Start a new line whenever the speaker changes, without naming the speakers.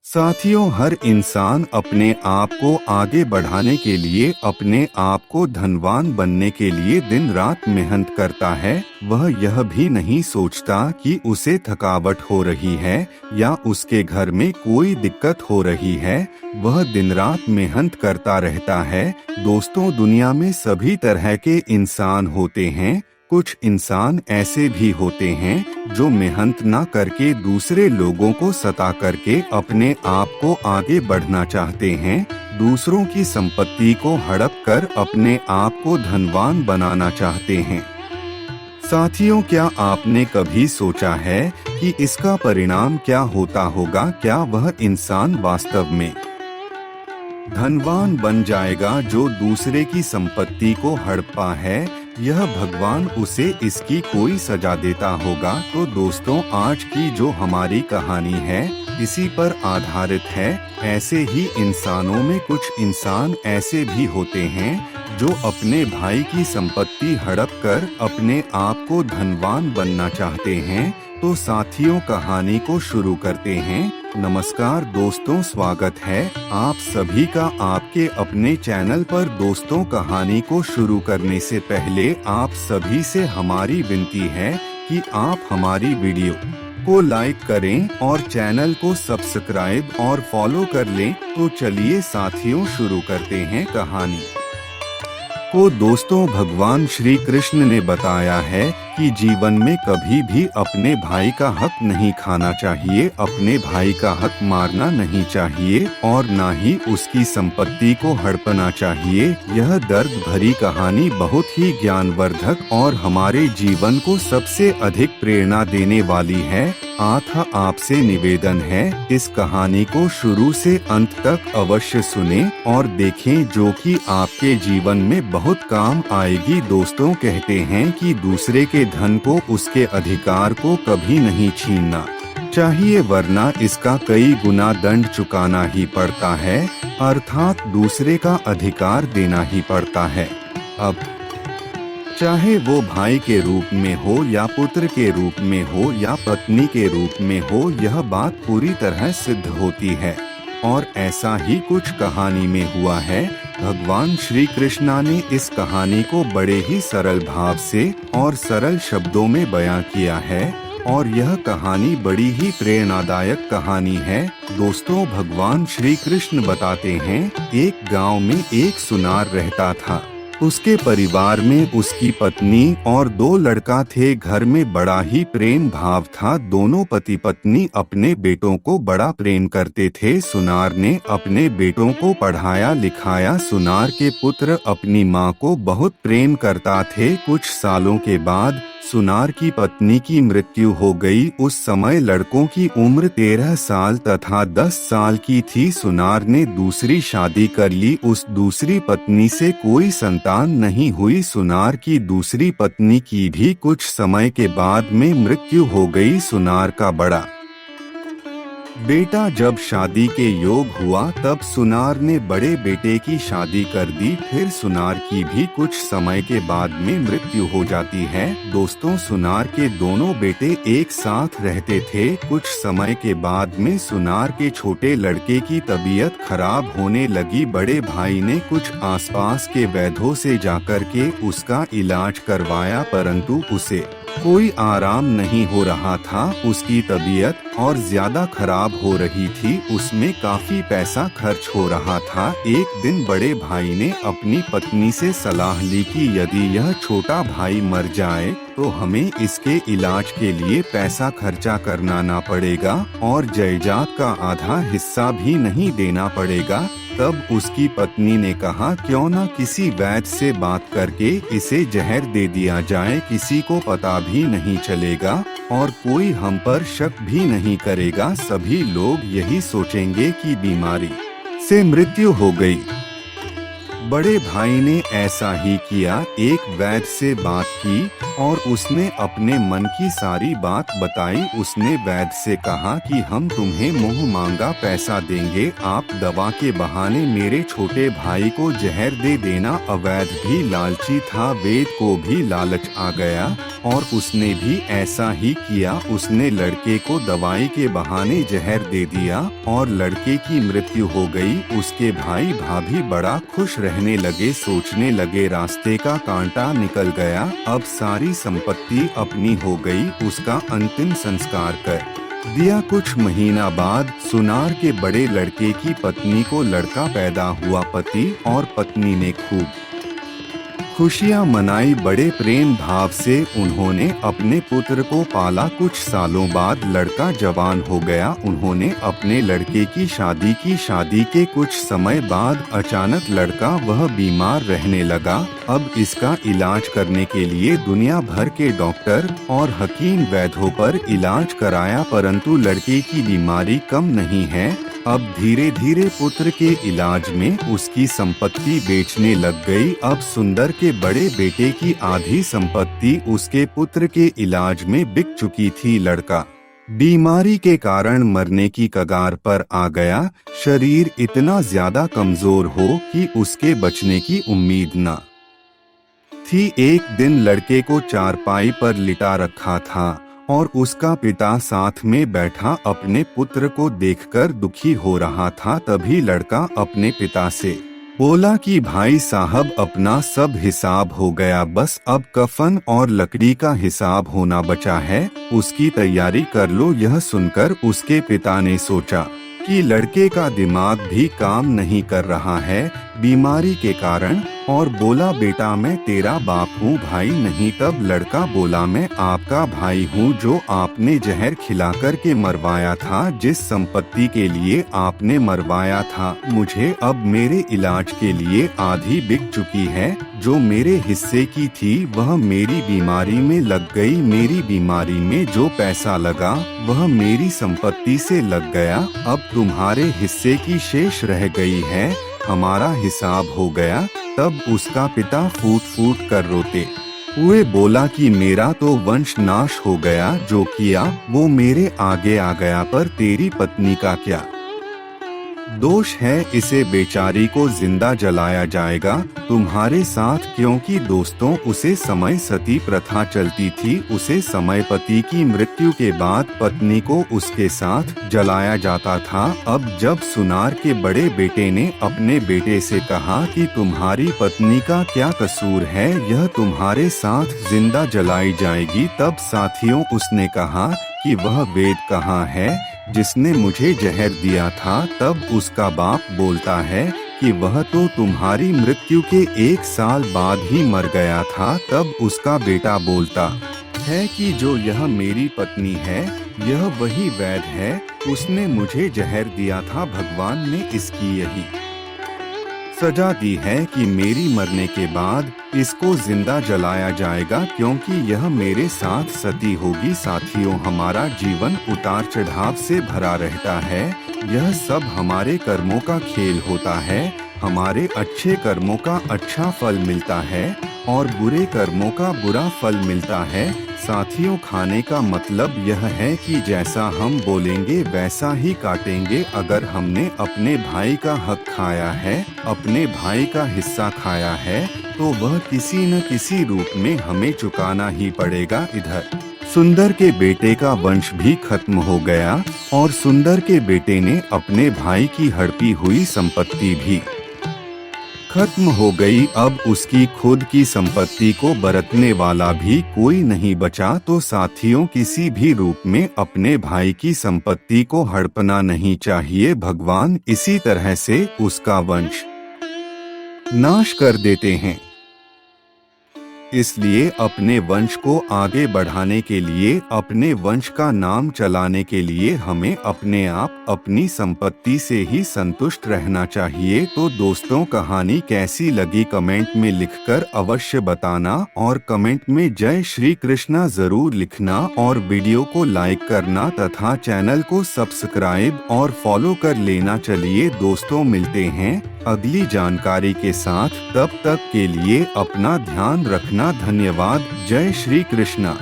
साथियों, हर इंसान अपने आप को आगे बढ़ाने के लिए, अपने आप को धनवान बनने के लिए दिन रात मेहनत करता है। वह यह भी नहीं सोचता कि उसे थकावट हो रही है या उसके घर में कोई दिक्कत हो रही है। वह दिन रात मेहनत करता रहता है। दोस्तों, दुनिया में सभी तरह के इंसान होते हैं। कुछ इंसान ऐसे भी होते हैं जो मेहनत ना करके दूसरे लोगों को सता करके अपने आप को आगे बढ़ना चाहते हैं। दूसरों की संपत्ति को हड़प कर अपने आप को धनवान बनाना चाहते हैं। साथियों, क्या आपने कभी सोचा है कि इसका परिणाम क्या होता होगा? क्या वह इंसान वास्तव में धनवान बन जाएगा जो दूसरे की संपत्ति को हड़पा है? यह भगवान उसे इसकी कोई सजा देता होगा? तो दोस्तों, आज की जो हमारी कहानी है इसी पर आधारित है। ऐसे ही इंसानों में कुछ इंसान ऐसे भी होते हैं जो अपने भाई की संपत्ति हड़प कर अपने आप को धनवान बनना चाहते हैं। तो साथियों, कहानी को शुरू करते हैं। नमस्कार दोस्तों, स्वागत है आप सभी का आपके अपने चैनल पर। दोस्तों, कहानी को शुरू करने से पहले आप सभी से हमारी विनती है कि आप हमारी वीडियो को लाइक करें और चैनल को सब्सक्राइब और फॉलो कर लें। तो चलिए साथियों, शुरू करते हैं कहानी को। दोस्तों, भगवान श्री कृष्ण ने बताया है कि जीवन में कभी भी अपने भाई का हक नहीं खाना चाहिए, अपने भाई का हक मारना नहीं चाहिए और ना ही उसकी संपत्ति को हड़पना चाहिए। यह दर्द भरी कहानी बहुत ही ज्ञानवर्धक और हमारे जीवन को सबसे अधिक प्रेरणा देने वाली है। आपसे निवेदन है, इस कहानी को शुरू से अंत तक अवश्य सुनें और देखें, जो कि आपके जीवन में बहुत काम आएगी। दोस्तों, कहते हैं कि दूसरे के धन को, उसके अधिकार को कभी नहीं छीनना चाहिए, वरना इसका कई गुना दंड चुकाना ही पड़ता है, अर्थात दूसरे का अधिकार देना ही पड़ता है। अब चाहे वो भाई के रूप में हो या पुत्र के रूप में हो या पत्नी के रूप में हो, यह बात पूरी तरह सिद्ध होती है। और ऐसा ही कुछ कहानी में हुआ है। भगवान श्री कृष्णा ने इस कहानी को बड़े ही सरल भाव से और सरल शब्दों में बयां किया है और यह कहानी बड़ी ही प्रेरणादायक कहानी है। दोस्तों, भगवान श्री कृष्ण बताते हैं, एक गांव में एक सुनार रहता था। उसके परिवार में उसकी पत्नी और 2 लड़का थे। घर में बड़ा ही प्रेम भाव था। दोनों पति पत्नी अपने बेटों को बड़ा प्रेम करते थे। सुनार ने अपने बेटों को पढ़ाया लिखाया। सुनार के पुत्र अपनी माँ को बहुत प्रेम करता थे। कुछ सालों के बाद सुनार की पत्नी की मृत्यु हो गई। उस समय लड़कों की उम्र 13 साल तथा 10 साल की थी। सुनार ने दूसरी शादी कर ली। उस दूसरी पत्नी से कोई संतान नहीं हुई। सुनार की दूसरी पत्नी की भी कुछ समय के बाद में मृत्यु हो गई। सुनार का बड़ा बेटा जब शादी के योग हुआ, तब सुनार ने बड़े बेटे की शादी कर दी। फिर सुनार की भी कुछ समय के बाद में मृत्यु हो जाती है। दोस्तों, सुनार के दोनों बेटे एक साथ रहते थे। कुछ समय के बाद में सुनार के छोटे लड़के की तबीयत खराब होने लगी। बड़े भाई ने कुछ आसपास के वैद्यों से जाकर के उसका इलाज करवाया, परंतु उसे कोई आराम नहीं हो रहा था। उसकी तबीयत और ज्यादा खराब हो रही थी। उसमें काफी पैसा खर्च हो रहा था। एक दिन बड़े भाई ने अपनी पत्नी से सलाह ली कि यदि यह छोटा भाई मर जाए तो हमें इसके इलाज के लिए पैसा खर्चा करना ना पड़ेगा और जायदाद का आधा हिस्सा भी नहीं देना पड़ेगा। तब उसकी पत्नी ने कहा, क्यों न किसी वैद्य से बात करके इसे जहर दे दिया जाए। किसी को पता भी नहीं चलेगा और कोई हम पर शक भी नहीं करेगा। सभी लोग यही सोचेंगे कि बीमारी से मृत्यु हो गई। बड़े भाई ने ऐसा ही किया। एक वैद्य से बात की और उसने अपने मन की सारी बात बताई। उसने वैद्य से कहा कि हम तुम्हें मुंह मांगा पैसा देंगे, आप दवा के बहाने मेरे छोटे भाई को जहर दे देना। अवैध भी लालची था, वैद्य को भी लालच आ गया और उसने भी ऐसा ही किया। उसने लड़के को दवाई के बहाने जहर दे दिया और लड़के की मृत्यु हो गई। उसके भाई भाभी बड़ा खुश रहने लगे, सोचने लगे रास्ते का कांटा निकल गया, अब सारी संपत्ति अपनी हो गई। उसका अंतिम संस्कार कर दिया। कुछ महीना बाद सुनार के बड़े लड़के की पत्नी को लड़का पैदा हुआ। पति और पत्नी ने खूब खुशियां मनाई, बड़े प्रेम भाव से उन्होंने अपने पुत्र को पाला। कुछ सालों बाद लड़का जवान हो गया। उन्होंने अपने लड़के की शादी की। शादी के कुछ समय बाद अचानक लड़का वह बीमार रहने लगा। अब इसका इलाज करने के लिए दुनिया भर के डॉक्टर और हकीम वैद्यों पर इलाज कराया, परंतु लड़के की बीमारी कम नहीं है। अब धीरे धीरे पुत्र के इलाज में उसकी संपत्ति बेचने लग गई। अब सुंदर के बड़े बेटे की आधी संपत्ति उसके पुत्र के इलाज में बिक चुकी थी। लड़का बीमारी के कारण मरने की कगार पर आ गया। शरीर इतना ज्यादा कमजोर हो कि उसके बचने की उम्मीद न थी। एक दिन लड़के को चारपाई पर लिटा रखा था और उसका पिता साथ में बैठा अपने पुत्र को देखकर दुखी हो रहा था। तभी लड़का अपने पिता से बोला कि भाई साहब, अपना सब हिसाब हो गया, बस अब कफन और लकड़ी का हिसाब होना बचा है, उसकी तैयारी कर लो। यह सुनकर उसके पिता ने सोचा कि लड़के का दिमाग भी काम नहीं कर रहा है बीमारी के कारण, और बोला बेटा मैं तेरा बाप हूँ, भाई नहीं। तब लड़का बोला मैं आपका भाई हूँ जो आपने जहर खिलाकर के मरवाया था, जिस संपत्ति के लिए आपने मरवाया था मुझे अब मेरे इलाज के लिए आधी बिक चुकी है। जो मेरे हिस्से की थी वह मेरी बीमारी में लग गई। मेरी बीमारी में जो पैसा लगा वह मेरी संपत्ति से लग गया। अब तुम्हारे हिस्से की शेष रह गई है, हमारा हिसाब हो गया। तब उसका पिता फूट फूट कर रोते हुए बोला कि मेरा तो वंश नाश हो गया, जो किया वो मेरे आगे आ गया, पर तेरी पत्नी का क्या दोष है? इसे बेचारी को जिंदा जलाया जाएगा तुम्हारे साथ, क्योंकि दोस्तों उसे समय सती प्रथा चलती थी। उसे समय पति की मृत्यु के बाद पत्नी को उसके साथ जलाया जाता था। अब जब सुनार के बड़े बेटे ने अपने बेटे से कहा कि तुम्हारी पत्नी का क्या कसूर है, यह तुम्हारे साथ जिंदा जलाई जाएगी, तब साथियों उसने कहा कि वह वेद कहाँ है जिसने मुझे जहर दिया था। तब उसका बाप बोलता है कि वह तो तुम्हारी मृत्यु के 1 साल बाद ही मर गया था। तब उसका बेटा बोलता है कि जो यह मेरी पत्नी है यह वही वैद है, उसने मुझे जहर दिया था। भगवान ने इसकी यही सजा दी है कि मेरी मरने के बाद इसको जिंदा जलाया जाएगा, क्योंकि यह मेरे साथ सती होगी। साथियों, हमारा जीवन उतार चढ़ाव से भरा रहता है। यह सब हमारे कर्मों का खेल होता है। हमारे अच्छे कर्मों का अच्छा फल मिलता है और बुरे कर्मों का बुरा फल मिलता है। साथियों, खाने का मतलब यह है कि जैसा हम बोलेंगे वैसा ही काटेंगे। अगर हमने अपने भाई का हक खाया है, अपने भाई का हिस्सा खाया है, तो वह किसी न किसी रूप में हमें चुकाना ही पड़ेगा। इधर सुंदर के बेटे का वंश भी खत्म हो गया और सुंदर के बेटे ने अपने भाई की हड़पी हुई संपत्ति भी खत्म हो गई। अब उसकी खुद की संपत्ति को बरतने वाला भी कोई नहीं बचा। तो साथियों, किसी भी रूप में अपने भाई की संपत्ति को हड़पना नहीं चाहिए। भगवान इसी तरह से उसका वंश नाश कर देते हैं। इसलिए अपने वंश को आगे बढ़ाने के लिए, अपने वंश का नाम चलाने के लिए हमें अपने आप अपनी संपत्ति से ही संतुष्ट रहना चाहिए। तो दोस्तों, कहानी कैसी लगी कमेंट में लिखकर अवश्य बताना और कमेंट में जय श्री कृष्णा जरूर लिखना और वीडियो को लाइक करना तथा चैनल को सब्सक्राइब और फॉलो कर लेना। चलिए दोस्तों, मिलते हैं अगली जानकारी के साथ। तब तक के लिए अपना ध्यान रखना। धन्यवाद। जय श्री कृष्णा।